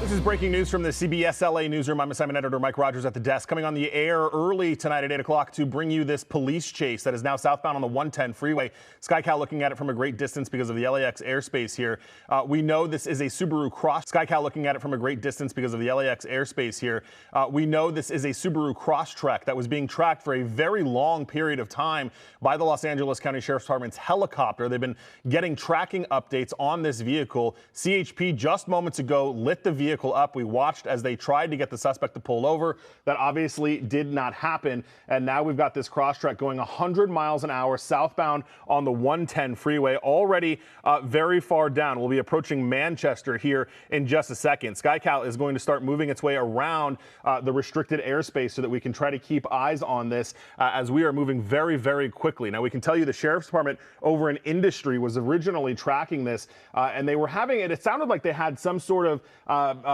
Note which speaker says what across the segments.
Speaker 1: This is breaking news from the CBS LA newsroom. I'm assignment editor Mike Rogers at the desk, coming on the air early tonight at 8 o'clock to bring you this police chase that is now southbound on the 110 freeway. SkyCal looking at it from a great distance because of the LAX airspace here. We know this is a Subaru SkyCal looking at it from a great distance because of the LAX airspace here. We know this is a Subaru Crosstrek that was being tracked for a very long period of time by the Los Angeles County Sheriff's Department's helicopter. They've been getting tracking updates on this vehicle. CHP just moments ago lit the vehicle up. We watched as they tried to get the suspect to pull over. That obviously did not happen. And now we've got this Crosstrek going 100 miles an hour southbound on the 110 freeway, already very far down. We'll be approaching Manchester here in just a second. SkyCal is going to start moving its way around the restricted airspace so that we can try to keep eyes on this as we are moving very, very quickly. Now, we can tell you the Sheriff's Department over in Industry was originally tracking this, and they were having it. It sounded like they had some sort of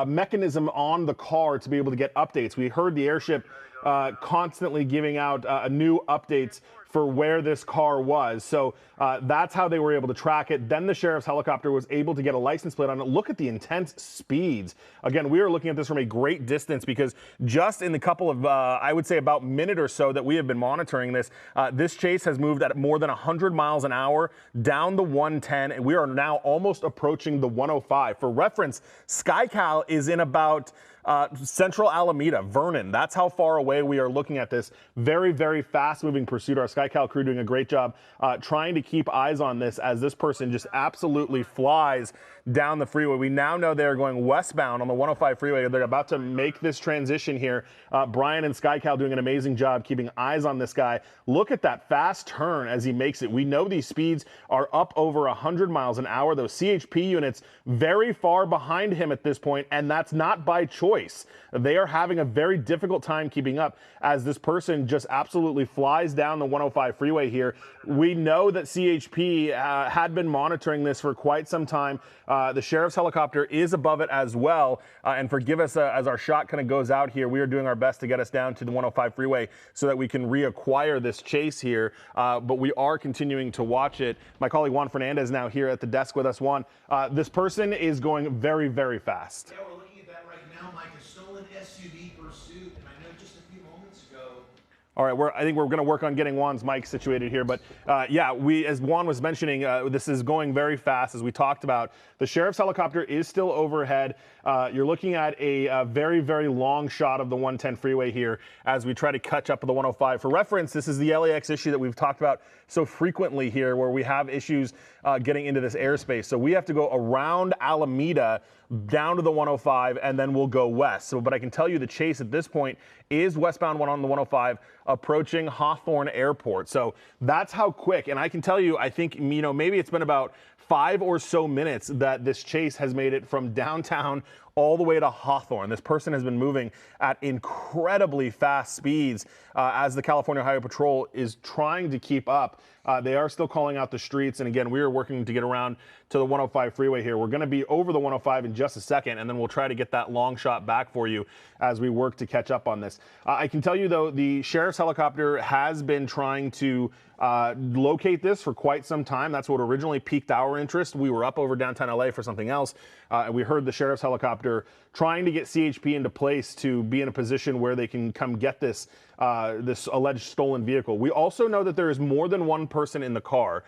Speaker 1: mechanism on the car to be able to get updates. We heard the airship constantly giving out new updates for where this car was. So that's how they were able to track it. Then the sheriff's helicopter was able to get a license plate on it. Look at the intense speeds. Again, we are looking at this from a great distance because just in the couple of, I would say about minute or so that we have been monitoring this, this chase has moved at more than 100 miles an hour down the 110, and we are now almost approaching the 105. For reference, SkyCal is in about Central Alameda, Vernon. That's how far away we are looking at this. Very, very fast-moving pursuit. Our SkyCal crew doing a great job trying to keep eyes on this as this person just absolutely flies down the freeway. We now know they're going westbound on the 105 freeway. They're about to make this transition here. Brian and SkyCal doing an amazing job keeping eyes on this guy. Look at that fast turn as he makes it. We know these speeds are up over 100 miles an hour. Those CHP units very far behind him at this point, and that's not by choice. They are having a very difficult time keeping up as this person just absolutely flies down the 105 freeway here. We know that CHP had been monitoring this for quite some time. The sheriff's helicopter is above it as well. And forgive us as our shot kind of goes out here. We are doing our best to get us down to the 105 freeway so that we can reacquire this chase here. But we are continuing to watch it. My colleague Juan Fernandez now here at the desk with us. Juan, this person is going very, very fast.
Speaker 2: Yeah, we're looking at that right now, Mike. A stolen SUV pursuit, and I know just a few moments ago.
Speaker 1: All right, I think we're going to work on getting Juan's mic situated here. But yeah, as Juan was mentioning, this is going very fast. As we talked about, the sheriff's helicopter is still overhead. You're looking at a very, very long shot of the 110 freeway here as we try to catch up with the 105. For reference, this is the LAX issue that we've talked about so frequently here where we have issues getting into this airspace. So we have to go around Alameda down to the 105, and then we'll go west. So, but I can tell you the chase at this point is westbound on the 105 approaching Hawthorne Airport. So that's how quick. And I can tell you, I think, you know, maybe it's been about 5 or so minutes that this chase has made it from downtown all the way to Hawthorne. This person has been moving at incredibly fast speeds as the California Highway Patrol is trying to keep up. They are still calling out the streets. And again, we are working to get around to the 105 freeway here. We're going to be over the 105 in just a second, and then we'll try to get that long shot back for you as we work to catch up on this. I can tell you, though, the sheriff's helicopter has been trying to locate this for quite some time. That's what originally piqued our interest. We were up over downtown LA for something else, and we heard the sheriff's helicopter trying to get CHP into place to be in a position where they can come get this this alleged stolen vehicle. We also know that there is more than one person in the car,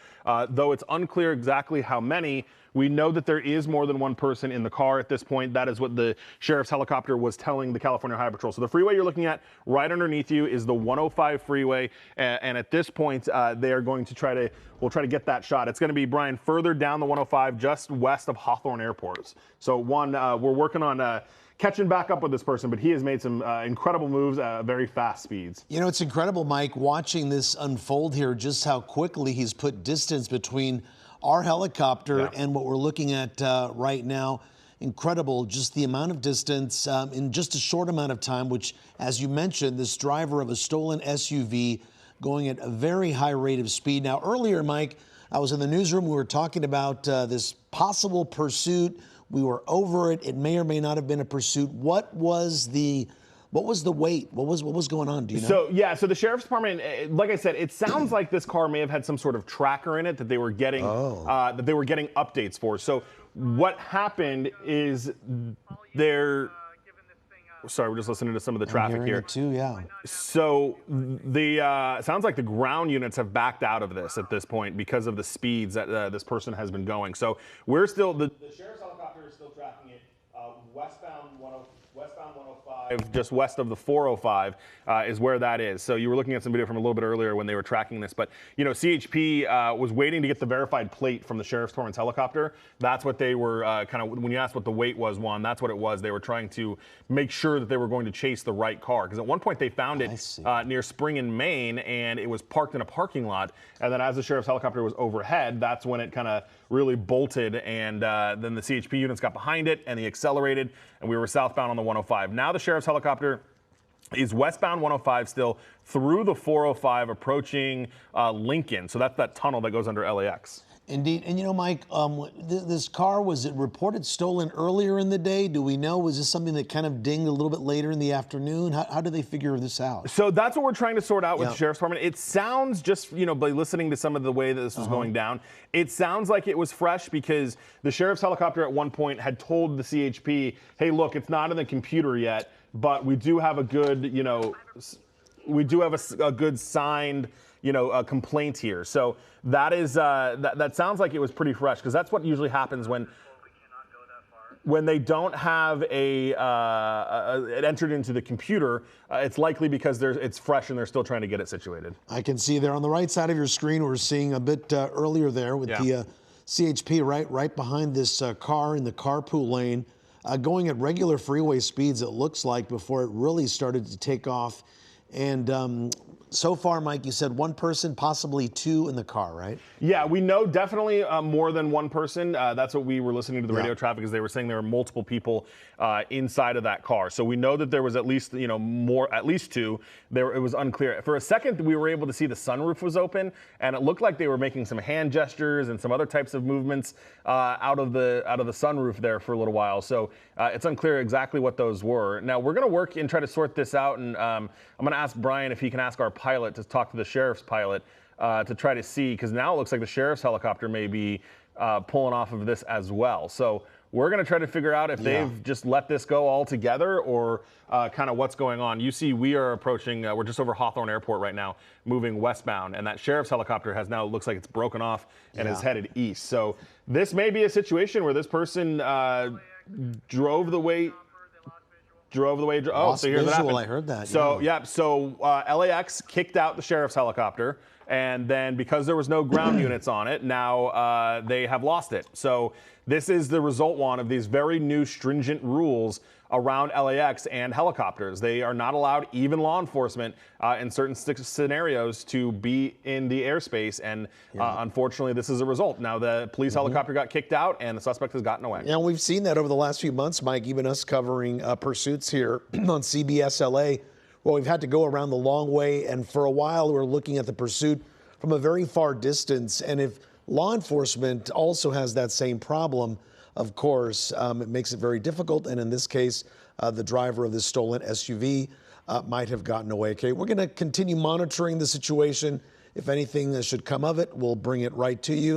Speaker 1: though it's unclear exactly how many. We know that there is more than one person in the car at this point. That is what the sheriff's helicopter was telling the California Highway Patrol. So the freeway you're looking at right underneath you is the 105 freeway. And at this point, they are going to we'll try to get that shot. It's going to be, Brian, further down the 105, just west of Hawthorne Airport. So we're working on catching back up with this person, but he has made some incredible moves at very fast speeds.
Speaker 3: You know, it's incredible, Mike, watching this unfold here, just how quickly he's put distance between our helicopter and what we're looking at right now. Incredible, just the amount of distance in just a short amount of time, which, as you mentioned, this driver of a stolen SUV going at a very high rate of speed. Now, earlier, Mike, I was in the newsroom. We were talking about this possible pursuit. We were over it. It may or may not have been a pursuit. What was the weight? What was going on? Do you know?
Speaker 1: So the sheriff's department, like I said, it sounds like this car may have had some sort of tracker in it that they were getting updates for. So what happened is They're sorry, we're just listening to some of the traffic
Speaker 3: Hearing
Speaker 1: here.
Speaker 3: it too, yeah.
Speaker 1: So the sounds like the ground units have backed out of this at this point because of the speeds that this person has been going. So we're still the sheriff's helicopter is still tracking it westbound 105, just west of the 405 is where that is. So you were looking at some video from a little bit earlier when they were tracking this, but you know CHP was waiting to get the verified plate from the sheriff's department's helicopter. That's what they were kind of, when you asked what the weight was, Juan, that's what it was. They were trying to make sure that they were going to chase the right car, because at one point they found it near Spring in Maine, and it was parked in a parking lot, and then as the sheriff's helicopter was overhead, that's when it kind of really bolted, and then the CHP units got behind it and they accelerated, and we were southbound on the 105. Now the sheriff's helicopter is westbound 105 still through the 405 approaching Lincoln. So that's that tunnel that goes under LAX.
Speaker 3: Indeed. And you know, Mike, this car, was it reported stolen earlier in the day? Do we know? Was this something that kind of dinged a little bit later in the afternoon? How do they figure this out?
Speaker 1: So that's what we're trying to sort out with the sheriff's department. It sounds, just, you know, by listening to some of the way that this was going down, it sounds like it was fresh because the sheriff's helicopter at one point had told the CHP, hey, look, it's not in the computer yet, but we do have a good, you know, we do have a good signed, you know, a complaint here. So that is that sounds like it was pretty fresh, because that's what usually happens when they don't have it entered into the computer. It's likely because it's fresh and they're still trying to get it situated.
Speaker 3: I can see there on the right side of your screen, we're seeing a bit earlier there with the CHP right behind this car in the carpool lane, going at regular freeway speeds, it looks like, before it really started to take off. And so far, Mike, you said one person, possibly two in the car, right? Yeah,
Speaker 1: we know definitely more than one person. That's what we were listening to the radio traffic, is they were saying there were multiple people inside of that car. So we know that there was at least, you know, at least two. It was unclear. For a second, we were able to see the sunroof was open, and it looked like they were making some hand gestures and some other types of movements out of the sunroof there for a little while. So it's unclear exactly what those were. Now we're going to work and try to sort this out, and I'm going to ask Brian if he can ask our pilot to talk to the sheriff's pilot to try to see, because now it looks like the sheriff's helicopter may be pulling off of this as well. So we're going to try to figure out if they've just let this go altogether, or kind of what's going on. You see, we are approaching, we're just over Hawthorne Airport right now, moving westbound, and that sheriff's helicopter has now, looks like it's broken off and is headed east. So this may be a situation where this person drove the way. Oh, so here's what happened.
Speaker 3: I heard that.
Speaker 1: So so LAX kicked out the sheriff's helicopter, and then because there was no ground units on it, now they have lost it. So this is the result, one of these very new stringent rules around LAX and helicopters. They are not allowed, even law enforcement, in certain scenarios, to be in the airspace, and unfortunately this is a result. Now the police helicopter got kicked out and the suspect has gotten away.
Speaker 3: Yeah, we've seen that over the last few months, Mike, even us covering pursuits here on CBS LA. Well, we've had to go around the long way, and for a while we were looking at the pursuit from a very far distance, and if law enforcement also has that same problem, of course, it makes it very difficult. And in this case, the driver of this stolen SUV might have gotten away. Okay, we're going to continue monitoring the situation. If anything should come of it, we'll bring it right to you.